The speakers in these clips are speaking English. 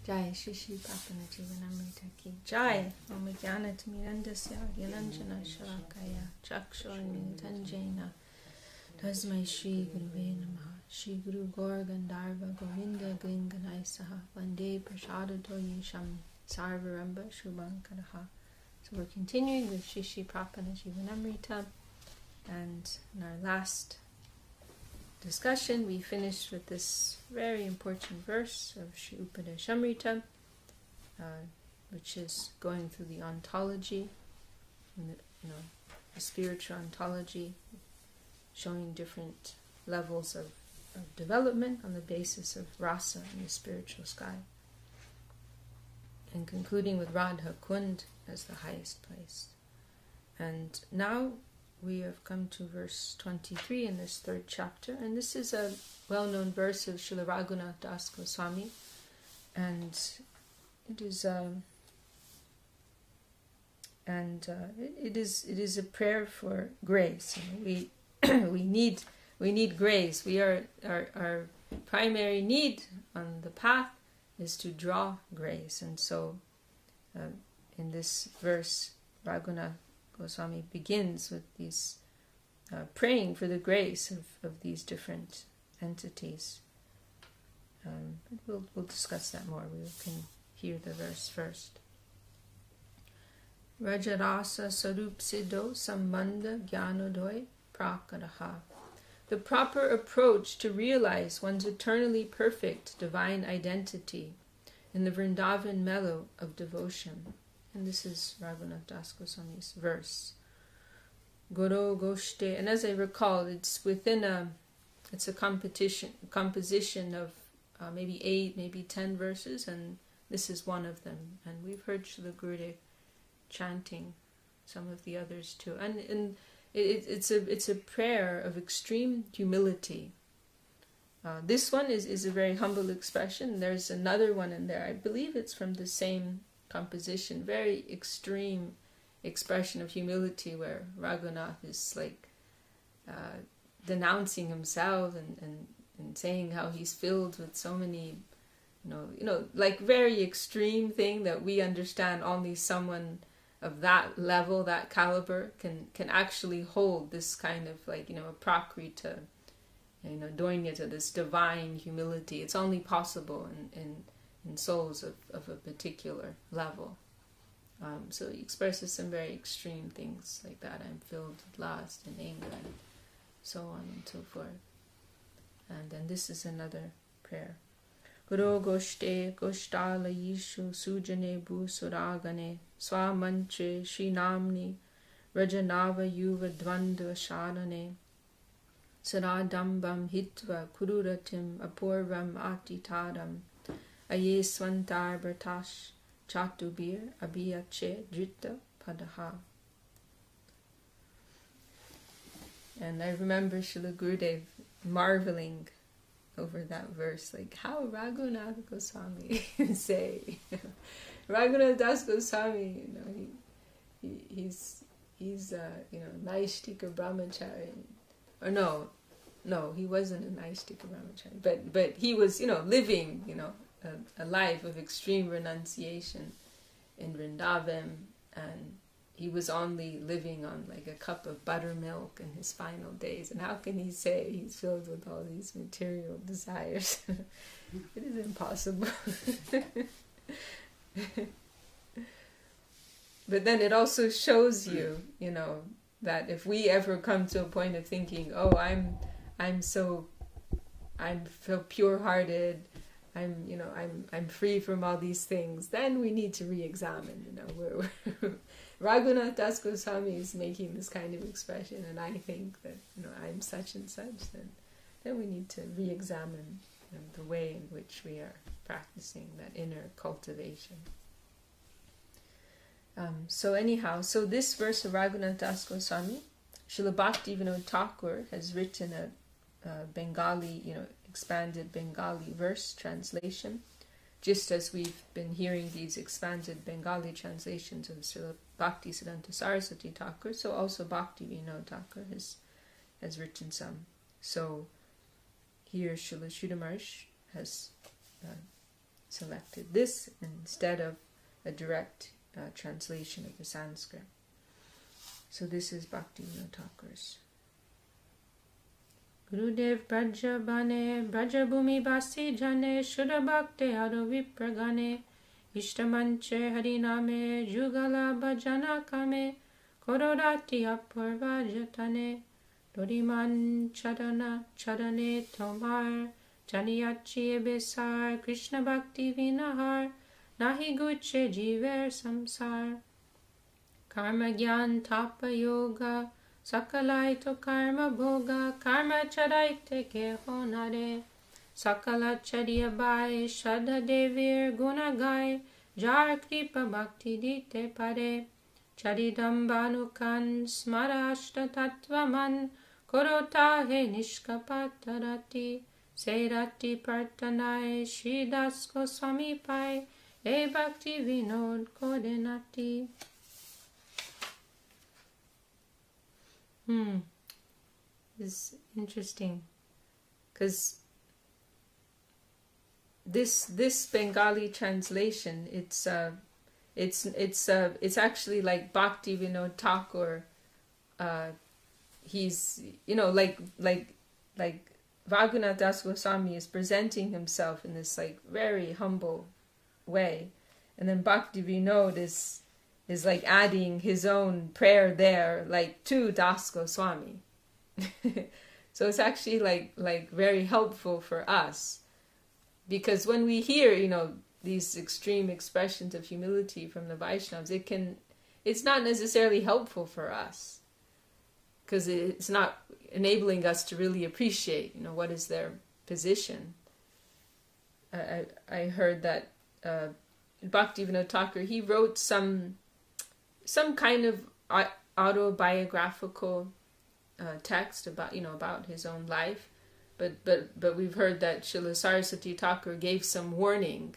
Jai Shishi Prapanna-jivanamritam ki Jai. Om Jnanatimirandasya Gyananjana Shalakaya Chakshurmilitanjena Tasmai Shri Guruve Namaha. Shri Guru Gaur Gandharva Govinda Glinganaisaha Vande Prasadato Yesham Sarvaramba Shubhankaraha. So we're continuing with Shishi Prapanna-jivanamritam, and in our last discussion we finished with this very important verse of Shri Upadeshamrita, which is going through the ontology, the spiritual ontology, showing different levels of development on the basis of rasa in the spiritual sky, and concluding with Radha Kund as the highest place. And now we have come to verse 23 in this third chapter, and this is a well-known verse of Srila Raghunath Das Goswami, and it is it is a prayer for grace. We we need grace. We are our primary need on the path is to draw grace, and so in this verse Raghunath Goswami begins with these praying for the grace of these different entities. We'll discuss that more. We can hear the verse first. Rajarasa Sarup Siddho Sambandha Jnanodoy Prakaraha. The proper approach to realize one's eternally perfect divine identity in the Vrindavan mellow of devotion. And this is Raghunath Das Goswami's verse. Goro Goshte, and as I recall, it's within it's a composition of maybe 8, maybe 10 verses, and this is one of them. And we've heard Srila Gurudev chanting some of the others too. And it's a prayer of extreme humility. This one is a very humble expression. There's another one in there. I believe it's from the same composition, very extreme expression of humility, where Raghunath is like denouncing himself and saying how he's filled with so many, like very extreme thing that we understand only someone of that level, that caliber, can actually hold this kind of like, a prakrita, doinyata, this divine humility. It's only possible in souls of a particular level. So he expresses some very extreme things like that. I'm filled with lust and anger and so on and so forth. And then this is another prayer. Guru Goshte Goshtala Yishu Sujane Bu Suragane Swamantre Srinamni Rajanava Yuva Dvandva Sharane Saradambam Hitva Kururatim Apurvam Atitaram Aye Swantar Bratash Chatubir Abiyache Drita Padaha. And I remember Srila Gurudev marveling over that verse, like how Raghunath Goswami say. Raghunath Das Goswami, he's Naishtika Brahmachari, or no, he wasn't a Naishtika Brahmachari, but he was, living, a life of extreme renunciation in Vrindavan, and he was only living on like a cup of buttermilk in his final days. And how can he say he's filled with all these material desires? It is impossible. But then it also shows you, that if we ever come to a point of thinking, oh, I'm so pure-hearted, I'm free from all these things, then we need to re-examine, Raghunath Das Goswami is making this kind of expression, and I think that, I'm such and such, then we need to re-examine the way in which we are practicing that inner cultivation. So this verse of Raghunath Das Goswami, Srila Bhaktivinoda Thakur has written a Bengali, expanded Bengali verse translation, just as we've been hearing these expanded Bengali translations of Srila Bhaktisiddhanta Saraswati Thakur, so also Bhaktivinoda Thakur has written some. So here Srila Sridhar Maharaj has selected this instead of a direct translation of the Sanskrit. So this is Bhaktivinoda Thakur's. Gurudev Braja Bane Braja Bhumi Basi Jane Shuddha Bhakti Ado Vipragane Ishtamanche Hariname Jugala Bhajana Kame Korodati Apurva Jatane Dodiman Chadane Tomar Janiyachi Besar Krishna Bhakti Vinahar Nahi Guche Jiver Samsar Karma Gyan Tapa Yoga Sakalai to Karma Bhoga Karma Chadaite Ke Honare Sakala Chadiya Bai Shadha Devir Gunagai Jar Kripa Bhakti Dite Pare Chadidam Banukan Smarashta Tattvaman Korota He Nishkapatarati Seirati Partanai Shridas Goswami Pai E Bhakti Vinod Kodenati. It's interesting because this Bengali translation, it's actually like Bhakti Vinod Thakur. He's like Raghunath Das Goswami is presenting himself in this like very humble way, and then Bhakti Vinod is like adding his own prayer there, like to Das Goswami. So it's actually like very helpful for us, because when we hear these extreme expressions of humility from the Vaishnavas, it's not necessarily helpful for us, because it's not enabling us to really appreciate what is their position. I heard that Bhaktivinoda Thakur, he wrote some kind of autobiographical text about his own life, but we've heard that Srila Saraswati Thakur gave some warning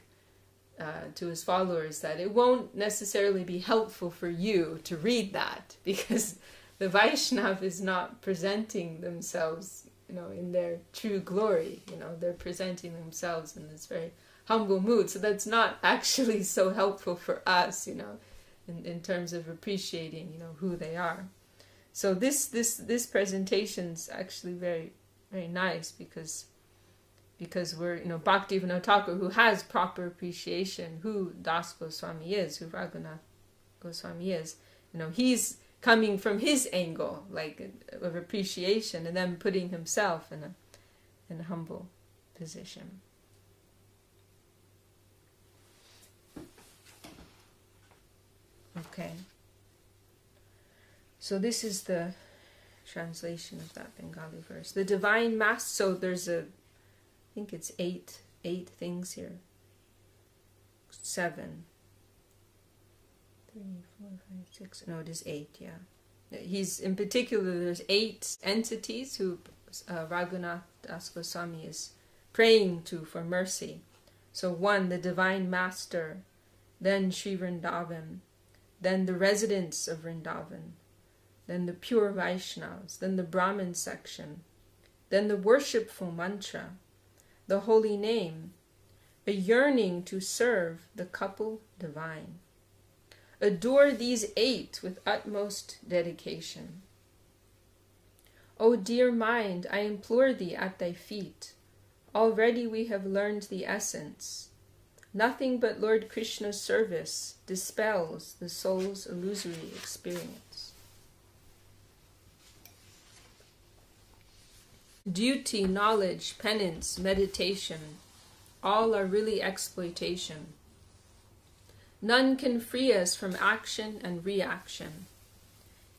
to his followers that it won't necessarily be helpful for you to read that, because the Vaishnava is not presenting themselves in their true glory. They're presenting themselves in this very humble mood, so that's not actually so helpful for us in terms of appreciating who they are. So this presentation's actually very, very nice, because we're Bhaktivinoda Thakur, who has proper appreciation who Das Goswami is, who Raghunath Goswami is. He's coming from his angle, like of appreciation, and then putting himself in a humble position. Okay. So this is the translation of that Bengali verse. The divine master. So there's I think it's eight things here. 7. 3, 4, 5, 6. No, it is 8. Yeah. He's in particular. There's 8 entities who Raghunath Das Goswami is praying to for mercy. So 1, the divine master, then Sri Vrindavan, then the residents of Vrindavan, then the pure Vaishnavas, then the Brahmin section, then the worshipful mantra, the holy name, a yearning to serve the couple divine. Adore these 8 with utmost dedication. O dear mind, I implore thee at thy feet. Already we have learned the essence. Nothing but Lord Krishna's service dispels the soul's illusory experience. Duty, knowledge, penance, meditation, all are really exploitation. None can free us from action and reaction.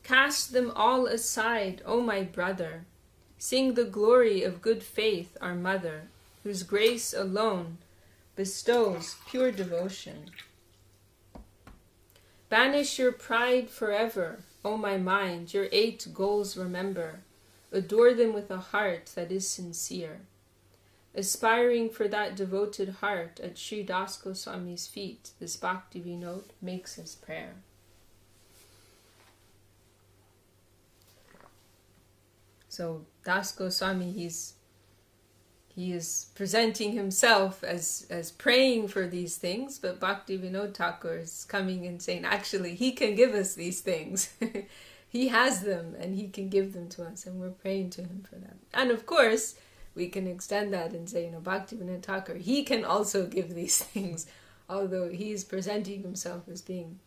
Cast them all aside, O my brother. Sing the glory of good faith, our mother, whose grace alone bestows pure devotion. Banish your pride forever, O my mind, your 8 goals remember. Adore them with a heart that is sincere. Aspiring for that devoted heart at Sri Das Goswami's feet, this Bhakti Vinod makes his prayer. So Das Goswami, he is presenting himself as praying for these things, but Bhaktivinoda Thakur is coming and saying, actually, he can give us these things. He has them, and he can give them to us, and we're praying to him for them. And of course, we can extend that and say, Bhaktivinoda Thakur, he can also give these things, although he is presenting himself as being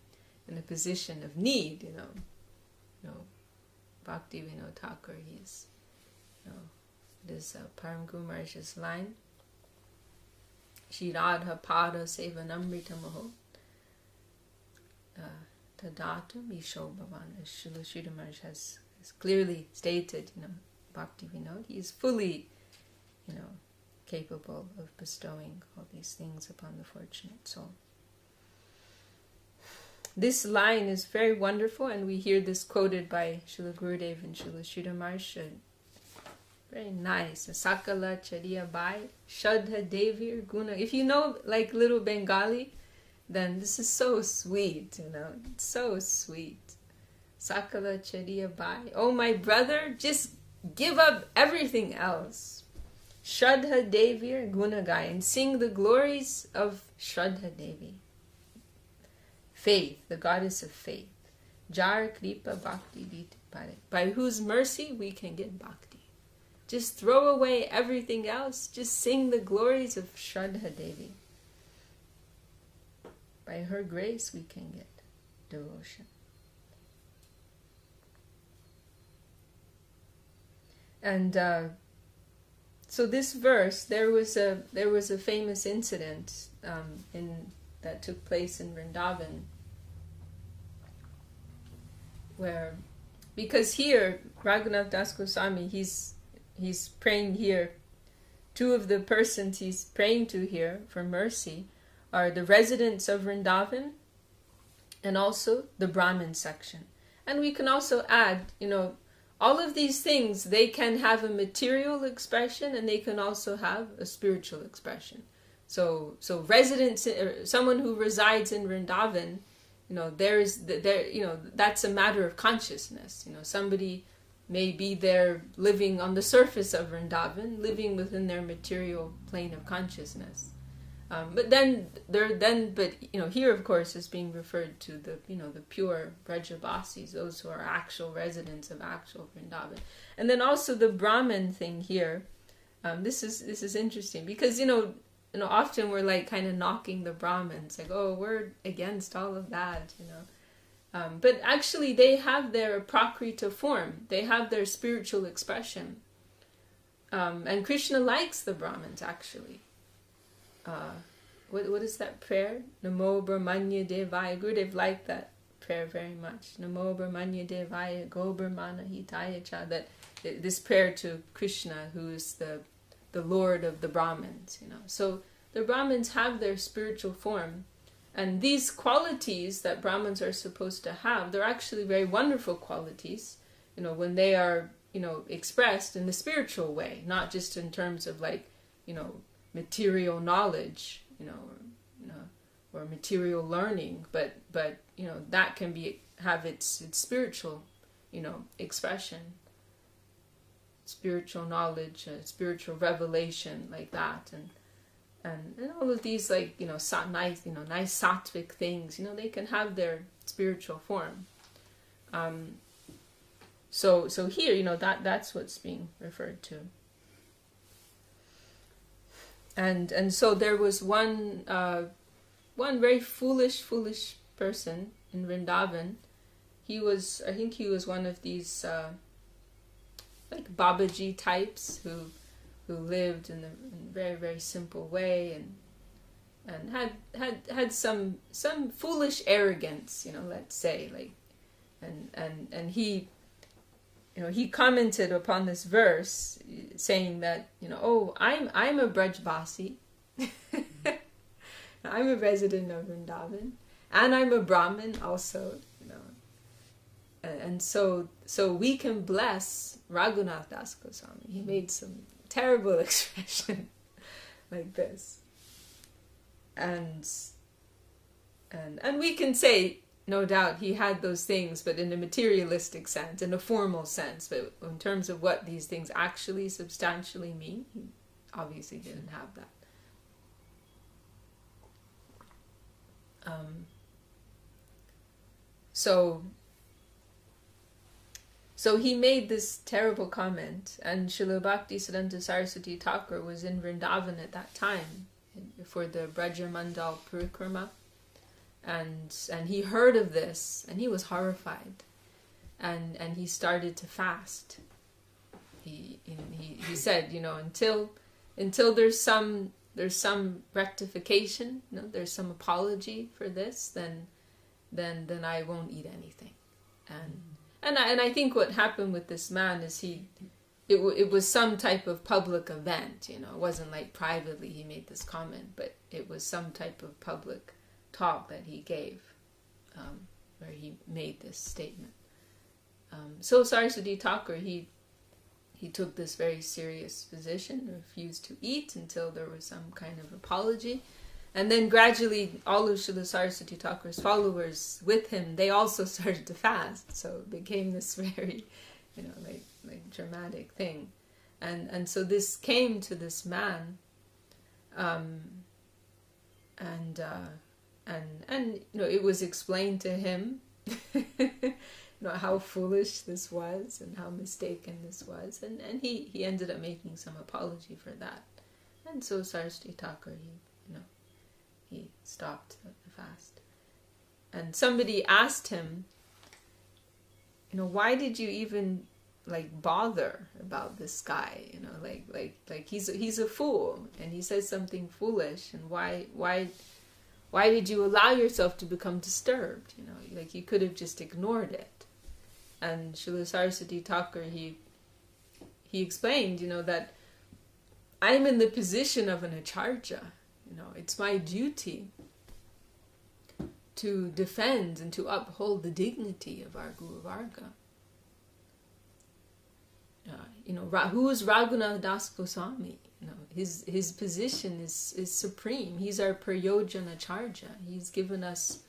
in a position of need, Bhaktivinoda Thakur, he's, this Param Guru Maharaj's line, Shri Radha Pada Sevanamritam Aho Tadatum Isho Bhavan, as Srila Maharaj has clearly stated, Bhaktivinoda, he is fully, capable of bestowing all these things upon the fortunate soul. This line is very wonderful, and we hear this quoted by Srila Gurudev and Srila Sridhar Maharaj. Very nice. Sakala Chariya Bai, Shadha Devir Guna. If you know like little Bengali, then this is so sweet, It's so sweet. Sakala Chariya Bai. Oh, my brother, just give up everything else. Shraddha Devir Gunagai, and sing the glories of Shraddha Devi. Faith, the goddess of faith. Jar Kripa Bhakti Diti Pare. By whose mercy we can get bhakti. Just throw away everything else. Just sing the glories of Shraddha Devi. By her grace we can get devotion. And so this verse, there was a famous incident that took place in Vrindavan, where, because here Raghunath Das Goswami, he's praying here. Two of the persons he's praying to here for mercy are the residents of Vrindavan and also the Brahmin section. And we can also add, all of these things, they can have a material expression and they can also have a spiritual expression. So residents, someone who resides in Vrindavan, that's a matter of consciousness. Somebody may be there living on the surface of Vrindavan, living within their material plane of consciousness. But here, of course, is being referred to the pure Brajabasis, those who are actual residents of actual Vrindavan. And then also the Brahmin thing here. This is interesting because often we're like kind of knocking the Brahmins, like, oh, we're against all of that, But actually, they have their prakrita form. They have their spiritual expression. And Krishna likes the Brahmins, actually. What is that prayer? Namo Brahmanya Devaya. Gurudev liked that prayer very much. Namo Brahmanya Devaya Go Brahmana Hitaya Cha. That this prayer to Krishna, who is the Lord of the Brahmins. So the Brahmins have their spiritual form, and these qualities that Brahmins are supposed to have, they're actually very wonderful qualities. When they are expressed in the spiritual way, not just in terms of material knowledge, or material learning, but that can have its spiritual, expression, spiritual knowledge, spiritual revelation, like that, and all of these nice sattvic things, they can have their spiritual form. So here, that's what's being referred to. And so there was one very foolish person in Vrindavan. I think he was one of these like Babaji types who lived in a very, very simple way and had some foolish arrogance, let's say, and he commented upon this verse saying that, oh, I'm a Brajbasi. I'm a resident of Vrindavan, and I'm a Brahmin also, and so we can bless Raghunath Das Goswami. He made some terrible expression like this, and we can say, no doubt he had those things, but in a materialistic sense, in a formal sense. But in terms of what these things actually substantially mean, he obviously didn't have that. So he made this terrible comment, and Srila Bhaktisiddhanta Saraswati Thakur was in Vrindavan at that time for the Braja Mandal Parikrama, and he heard of this, and he was horrified, and he started to fast. He said, until there's some rectification, there's some apology for this, then I won't eat anything. And I think what happened with this man is it was some type of public event, it wasn't like privately he made this comment, but it was some type of public talk that he gave, where he made this statement. So Saraswati Thakur, he took this very serious position, refused to eat until there was some kind of apology. And then gradually all of Srila Saraswati Thakur's followers with him, they also started to fast. So it became this very, like dramatic thing. And so this came to this man, and it was explained to him how foolish this was and how mistaken this was, and he ended up making some apology for that. And so Saraswati Thakur, he stopped the fast. And somebody asked him, why did you even bother about this guy? Like he's a fool, and he says something foolish, and why did you allow yourself to become disturbed? You could have just ignored it. And Srila Saraswati Thakur, he explained, that I'm in the position of an acharya. It's my duty to defend and to uphold the dignity of our Guru Varga. Who is Raghunath Das Goswami? His position is supreme. He's our Prayojana Acharya. He's given us,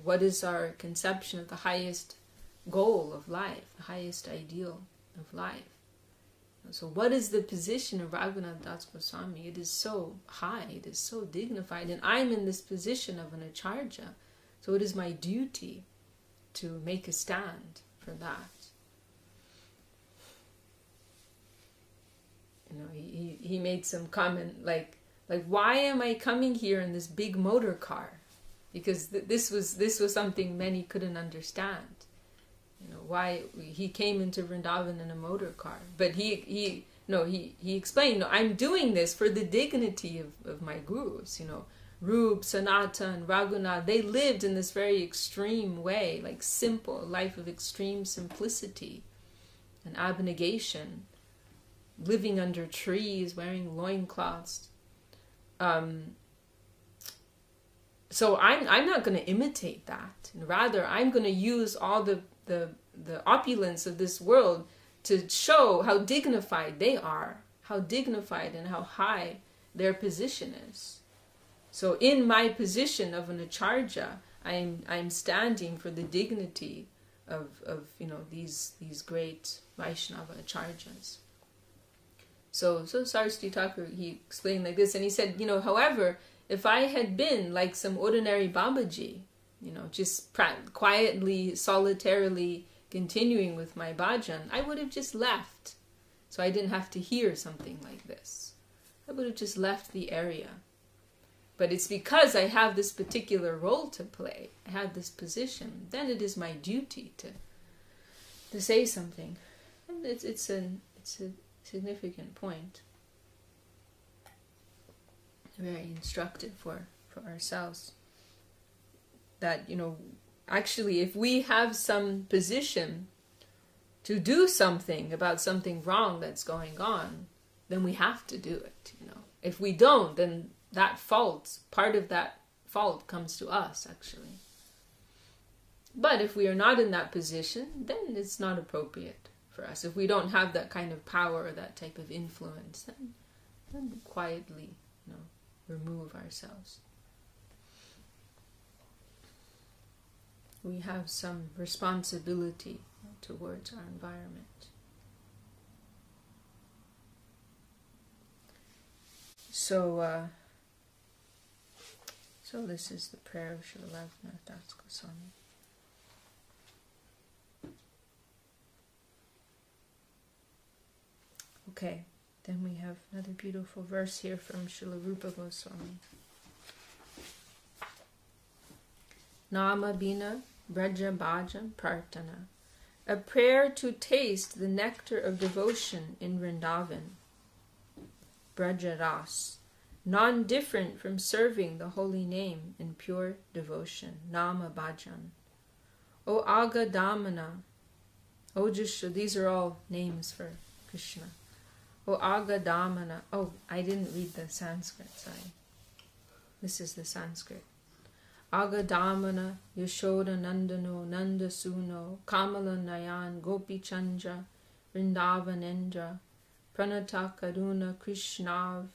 what is our conception of the highest goal of life, the highest ideal of life. So what is the position of Raghunath Das Goswami? It is so high, it is so dignified, and I'm in this position of an acharya, so it is my duty to make a stand for that. He made some comment like why am I coming here in this big motor car? Because this was something many couldn't understand. Why he came into Vrindavan in a motor car. But he explained, I'm doing this for the dignity of my gurus. Rup, Sanatan, Raghunath, they lived in this very extreme way, like simple, a life of extreme simplicity and abnegation, living under trees, wearing loincloths. So I'm not going to imitate that. Rather, I'm going to use all the opulence of this world to show how dignified they are, how dignified and how high their position is. So in my position of an acharya, I'm standing for the dignity of these great Vaishnava acharyas. So Saraswati Thakur, he explained like this, and he said, however, if I had been like some ordinary Babaji, just quietly, solitarily continuing with my bhajan, I would have just left. So I didn't have to hear something like this. I would have just left the area. But it's because I have this particular role to play, I have this position, then it is my duty to say something. And it's a significant point. Very instructive for ourselves. That, actually if we have some position to do something about something wrong that's going on, then we have to do it. If we don't, then part of that fault comes to us, actually. But if we are not in that position, then it's not appropriate for us. If we don't have that kind of power or that type of influence, then quietly, remove ourselves. We have some responsibility towards our environment. So this is the prayer of Srila Raghunath Das Goswami. Okay, then we have another beautiful verse here from Srila Rupa Goswami. Nama Bina Braja Bhajam Prarthana. A prayer to taste the nectar of devotion in Vrindavan. Braja Ras. Non-different from serving the holy name in pure devotion. Nama Bhajan. O Agadamana. O Jishu. These are all names for Krishna. O Agadamana. Oh, I didn't read the Sanskrit, sorry. This is the Sanskrit. Agadamana, Yashoda Nandano, Nanda Suno, Kamala Nayan, Gopi Chandra, Vrindavanendra, Pranata Karuna Krishnav,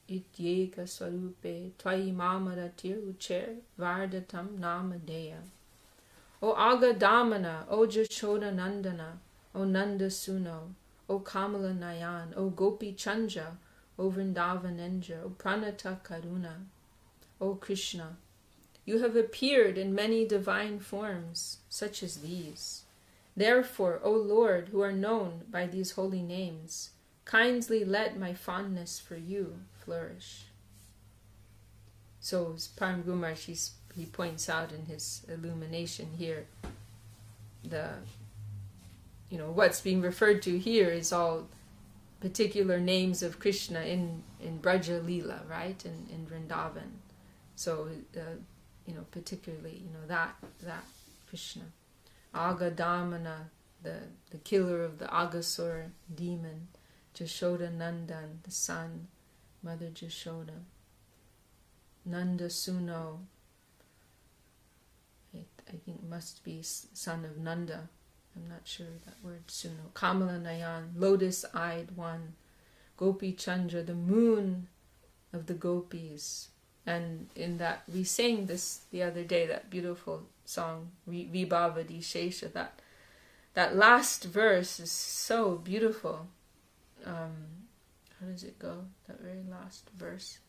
Ityeka Swarupe, Tvai Mamaratir Ucher, Vardatam Namadeya. O Agadamana, O Jashoda Nandana, O Nanda Suno, O Kamala Nayan, O Gopi Chandra, O Vrindavanendra, O Pranata Karuna, O Krishna. You have appeared in many divine forms, such as these. Therefore, O Lord, who are known by these holy names, kindly let my fondness for you flourish. So, Param Gumar, he points out in his illumination here, what's being referred to here is all particular names of Krishna in Braja Leela, right, in Vrindavan. So, particularly, that Krishna. Agadamana, the killer of the Agasura demon. Jashoda Nandan, the son, Mother Jashoda. Nanda Suno, I think must be son of Nanda. I'm not sure that word, Suno. Kamala Nayan, lotus-eyed one. Gopi Chandra, the moon of the gopis. And in that, we sang this the other day, that beautiful song, Vibhavadi Shesha, that last verse is so beautiful. How does it go? That very last verse.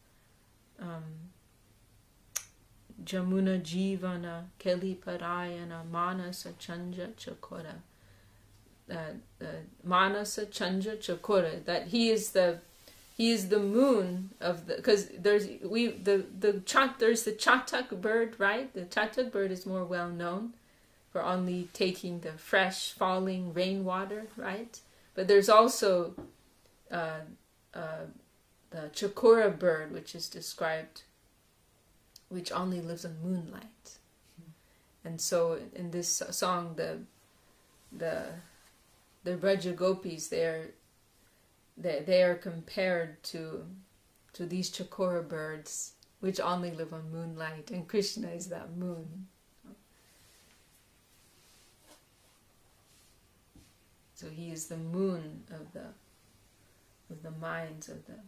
Jamuna Jivana Keli Parayana Manasa Chanja Chakora. Manasa Chanja Chakora. That he is the moon of the, because there's the chatak bird, right? The chatak bird is more well known for only taking the fresh falling rainwater, right? But there's also the chakora bird, which is described, which only lives on moonlight. And so in this song, the Braja Gopis, they are compared to these chakora birds, which only live on moonlight, and Krishna is that moon. So he is the moon of the minds of the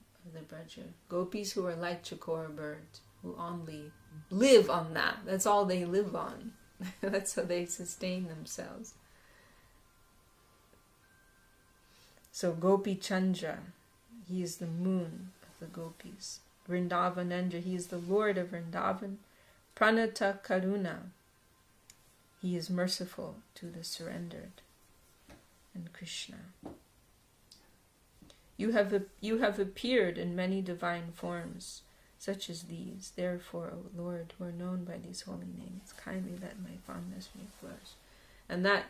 Braja Gopis, who are like chakora birds, who only live on that. That's all they live on. That's how they sustain themselves. So Gopi Chandra, he is the moon of the gopis. Vrindavanendra, he is the Lord of Vrindavan. Pranata Karuna, he is merciful to the surrendered. And Krishna. You have appeared in many divine forms, such as these. Therefore, O Lord, who are known by these holy names, kindly let my fondness may flourish. And that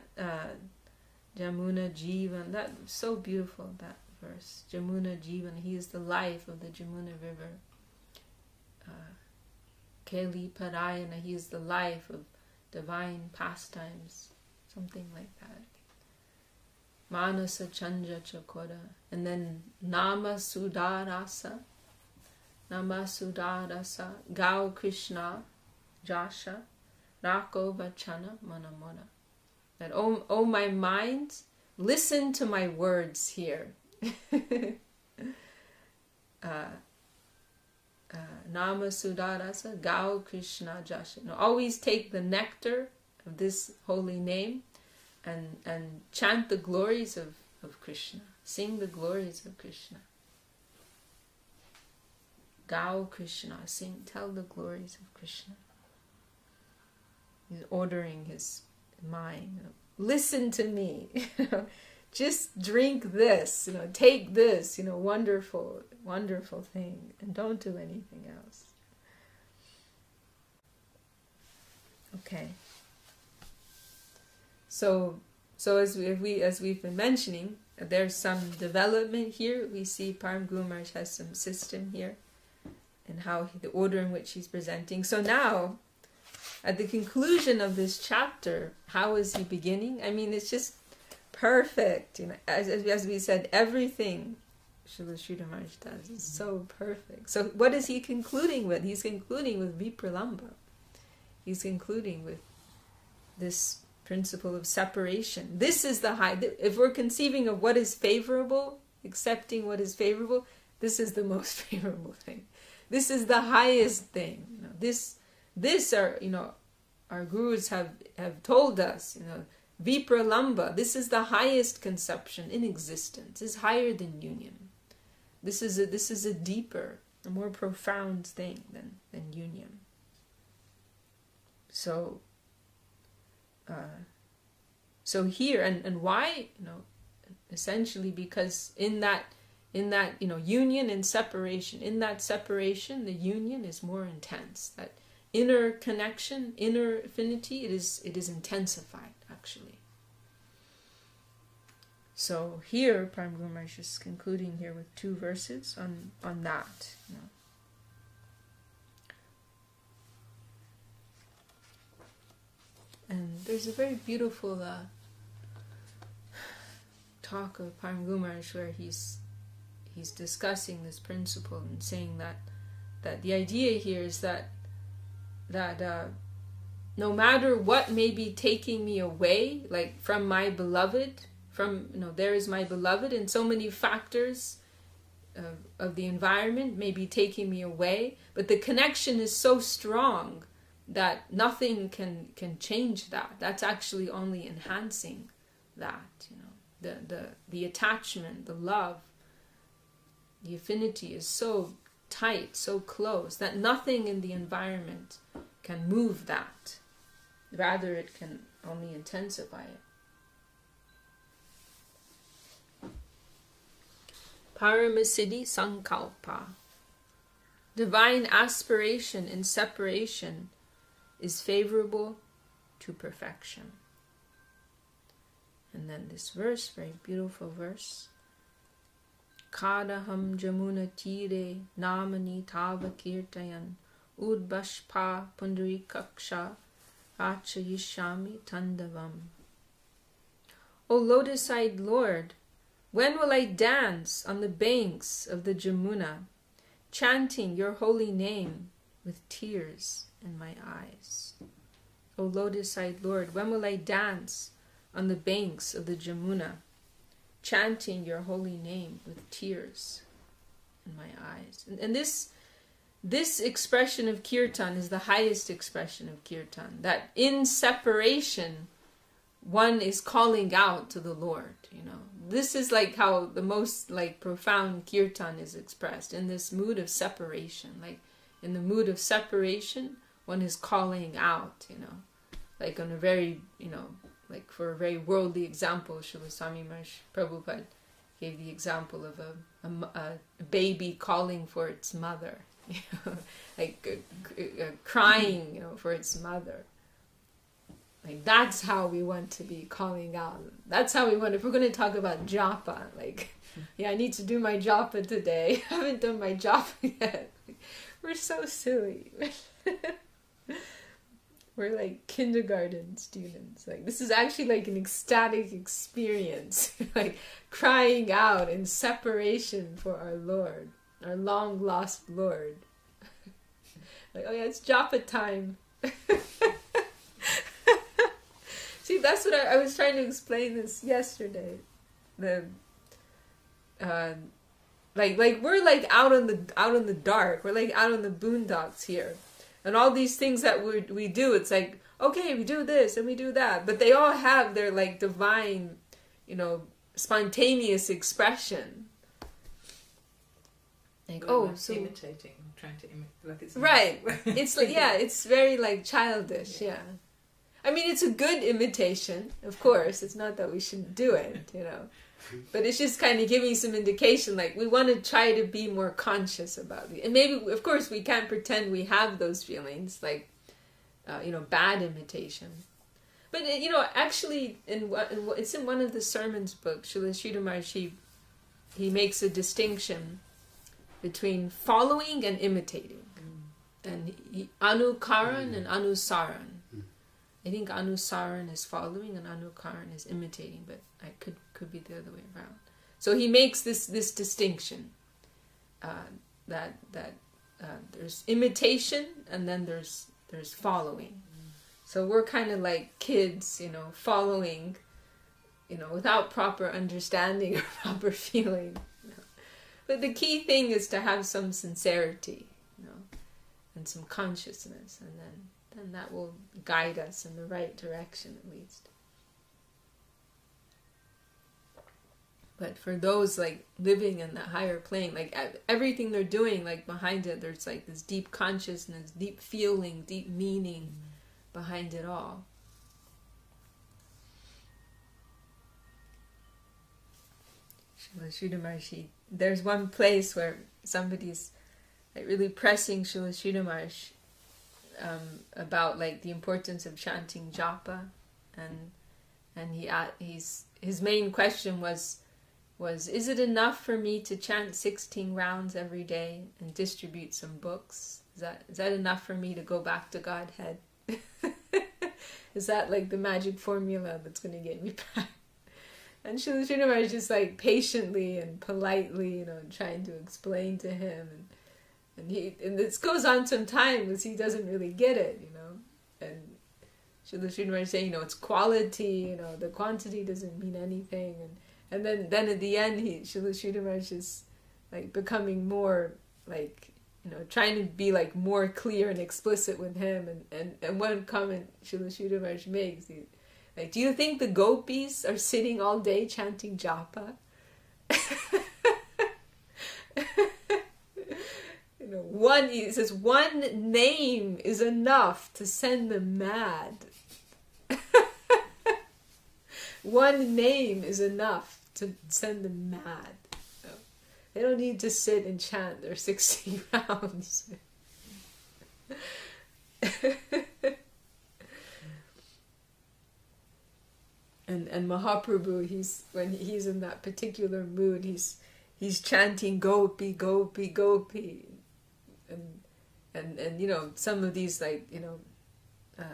Jamuna Jivan, that so beautiful, that verse. Jamuna Jivan, he is the life of the Jamuna river. Keli Parayana, he is the life of divine pastimes, something like that. Manasa Chanja Chakora, and then Nama Sudarasa, Gau Krishna, Jasha, Rako Vachana Manamona. That, oh my mind, listen to my words here. Nama Sudarasa, Gau Krishna Jasha. Now, always take the nectar of this holy name and chant the glories of Krishna. Sing the glories of Krishna. Gao Krishna, sing, tell the glories of Krishna. He's ordering his mind. Listen to me. Just drink this. Take this. Wonderful, wonderful thing, and don't do anything else. Okay. So as we've been mentioning, there's some development here. We see Param Guru Maharaj has some system here, and how the order in which he's presenting. So now, at the conclusion of this chapter, how is he beginning? I mean, it's just perfect. As we said, everything Srila Sridhar Maharaj does is so perfect. So what is he concluding with? He's concluding with Vipralamba. He's concluding with this principle of separation. This is the high. If we're conceiving of what is favorable, accepting what is favorable, this is the most favorable thing. This is the highest thing. This are, our gurus have told us, Vipralamba, this is the highest conception in existence. It's higher than union. This is a deeper, a more profound thing than union. So here, and why, essentially because in that union and separation, in that separation, the union is more intense. That inner connection, inner affinity, it is intensified, actually. So here, Param Guru Maharaj is concluding here with 2 verses on that. And there's a very beautiful talk of Param Guru Maharaj where he's discussing this principle and saying that the idea here is that no matter what may be taking me away, like from my beloved, there is my beloved, and so many factors of the environment may be taking me away, but the connection is so strong that nothing can change that. That's actually only enhancing that. The attachment, the love, the affinity is so tight, so close, that nothing in the environment can move that. Rather, it can only intensify it. Paramasiddhi Sankalpa. Divine aspiration in separation is favorable to perfection. And then this verse, very beautiful verse. Kadaham jamuna tire namani tava kirtayan udbashpa pundarikaksha rachayishami tandavam. O lotus-eyed Lord, when will I dance on the banks of the Jamuna, chanting your holy name with tears in my eyes? O lotus-eyed Lord, when will I dance on the banks of the Jamuna, chanting your holy name with tears in my eyes? And this expression of kirtan is the highest expression of kirtan, that in separation one is calling out to the Lord. This is like how the most profound kirtan is expressed, in this mood of separation. Like in the mood of separation, one is calling out, like on a very, like for a very worldly example, Srila Swami Maharaj Prabhupada gave the example of a baby calling for its mother, crying, for its mother. Like that's how we want to be calling out. That's how we want. If we're going to talk about japa, I need to do my japa today. I haven't done my japa yet. We're so silly. We're like kindergarten students. This is actually an ecstatic experience. Crying out in separation for our Lord, our long lost Lord. Oh yeah, it's japa time. See, that's what I was trying to explain this yesterday. We're out in the dark. We're out on the boondocks here. And all these things that we do, it's okay, we do this and we do that. But they all have their divine, spontaneous expression. Like, well, oh, so imitating, trying to imitate, like it's right. It's like, yeah, it's very like childish. Yeah. I mean, it's a good imitation, of course. It's not that we shouldn't do it, you know. But it's just kind of giving some indication, like, we want to try to be more conscious about it. And maybe, of course, we can't pretend we have those feelings, like, bad imitation. But, actually, it's in one of the sermons book, Srila Sridhar Maharaj, he makes a distinction between following and imitating. And anukaran and anusaran. I think anusaran is following and anukaran is imitating, but I could be the other way around. So he makes this distinction that there's imitation and then there's following. So we're kind of like kids, following, without proper understanding or proper feeling. But the key thing is to have some sincerity, and some consciousness, and then that will guide us in the right direction, at least. But for those like living in the higher plane, like everything they're doing, like behind it, there's like this deep consciousness, deep feeling, deep meaning behind it all. Srila Maharaj, there's one place where somebody's like really pressing Srila Sridhar Maharaj about like the importance of chanting japa, and his main question was is it enough for me to chant 16 rounds every day and distribute some books? Is that enough for me to go back to Godhead? Is that like the magic formula that's going to get me back? And Srila Sridhar Maharaj is just like patiently and politely, trying to explain to him, and this goes on some time because he doesn't really get it, And Srila Sridhar Maharaj is saying, it's quality, the quantity doesn't mean anything, and then at the end, Srila Sridhar Maharaj is like becoming more like, trying to be like more clear and explicit with him, and one comment Srila Sridhar Maharaj makes, like, do you think the gopis are sitting all day chanting japa? He says one name is enough to send them mad. One name is enough to send them mad. They don't need to sit and chant their 60 rounds. And Mahaprabhu, when he's in that particular mood, he's chanting gopi, gopi, gopi. And some of these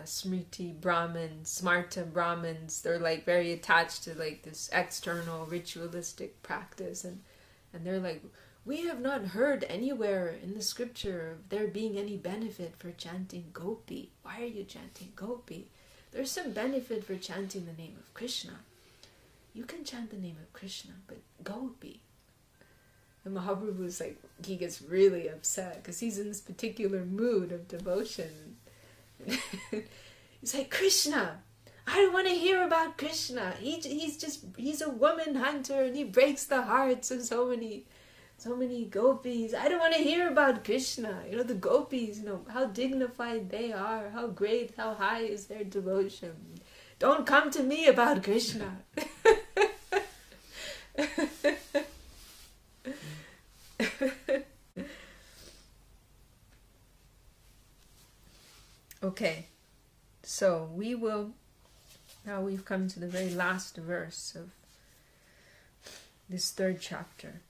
Smriti Brahmins, Smarta Brahmins, they're like very attached to like this external ritualistic practice, and they're like, we have not heard anywhere in the scripture of there being any benefit for chanting gopi. Why are you chanting gopi? There's some benefit for chanting the name of Krishna. You can chant the name of Krishna, but gopi. And Mahaprabhu is like, he gets really upset because he's in this particular mood of devotion. He's like, Krishna, I don't want to hear about Krishna. He's a woman hunter and he breaks the hearts of so many gopis. I don't want to hear about Krishna. The gopis, how dignified they are, how great, how high is their devotion. Don't come to me about Krishna. Okay, so now we've come to the very last verse of this third chapter.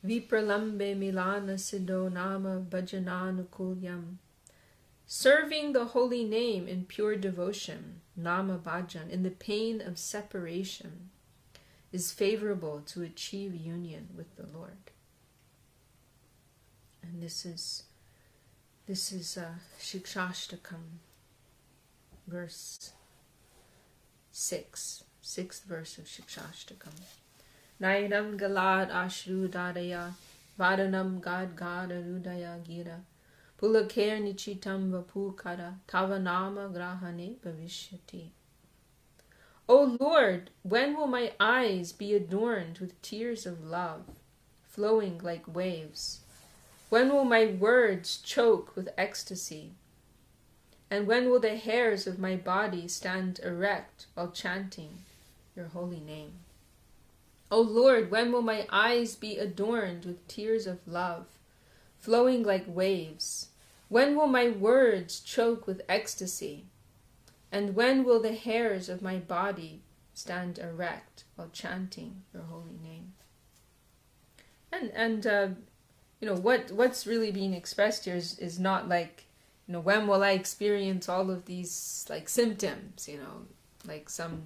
Vipralambe milana siddho nama bhajananukulyam. Serving the holy name in pure devotion, nama bhajan, in the pain of separation, is favorable to achieve union with the Lord. And this is Shikshashtakam, verse 6, 6th verse of Shikshashtakam. Nayanam galad ashrudadaya, vadanam gadgadarudaya gira, pulakher nichitam vapukara, tavanama grahane bhavishyati. O Lord, when will my eyes be adorned with tears of love, flowing like waves? When will my words choke with ecstasy? And when will the hairs of my body stand erect while chanting your holy name? O Lord, when will my eyes be adorned with tears of love, flowing like waves? When will my words choke with ecstasy? And when will the hairs of my body stand erect while chanting your holy name? And what's really being expressed here is not like, when will I experience all of these like symptoms, like some,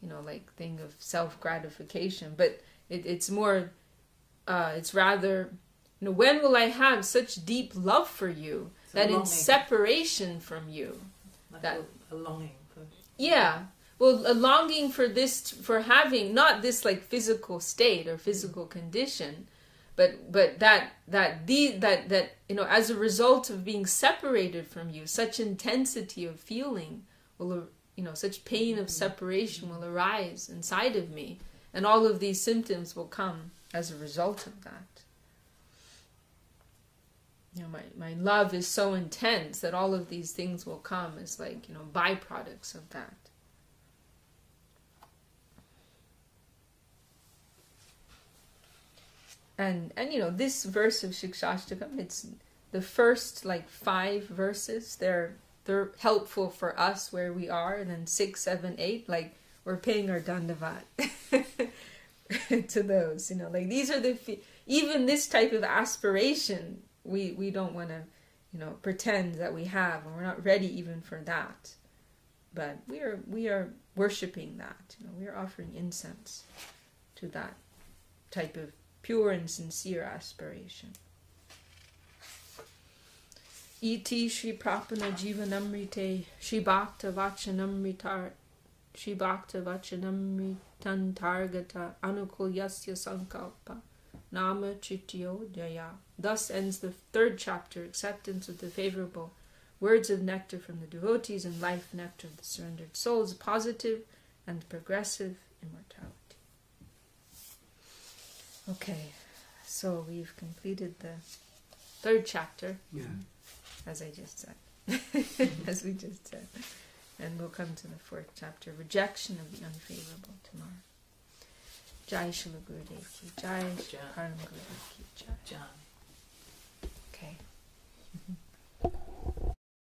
like thing of self-gratification, but it's more, it's rather, when will I have such deep love for you that in separation from you, like that a longing for, yeah, well, a longing for this, for having not this like physical state or physical condition, but that as a result of being separated from you, such intensity of feeling will, such pain of separation will arise inside of me, and all of these symptoms will come as a result of that. My love is so intense that all of these things will come as like, byproducts of that. And this verse of Shikshashtakam, it's the first like 5 verses. They're helpful for us where we are, and then 6, 7, 8, like we're paying our dandavat to those. Like these are even this type of aspiration. We don't want to, pretend that we have, and we're not ready even for that. But we are worshiping that. We are offering incense to that type of pure and sincere aspiration. Iti Shri Prapanna-jivanamritam Shri Bhakta-vachanamritan Targata Anukulyasya Sankalpa Nama Chityo Jaya. Thus ends the 3rd chapter, acceptance of the favorable words of nectar from the devotees and life nectar of the surrendered souls, positive and progressive immortality. Okay, so we've completed the 3rd chapter, as I just said, as we just said, and we'll come to the 4th chapter, rejection of the unfavorable tomorrow. Jai Shila Gurudev ki Jai, Param Gurudev ki Jai. Okay.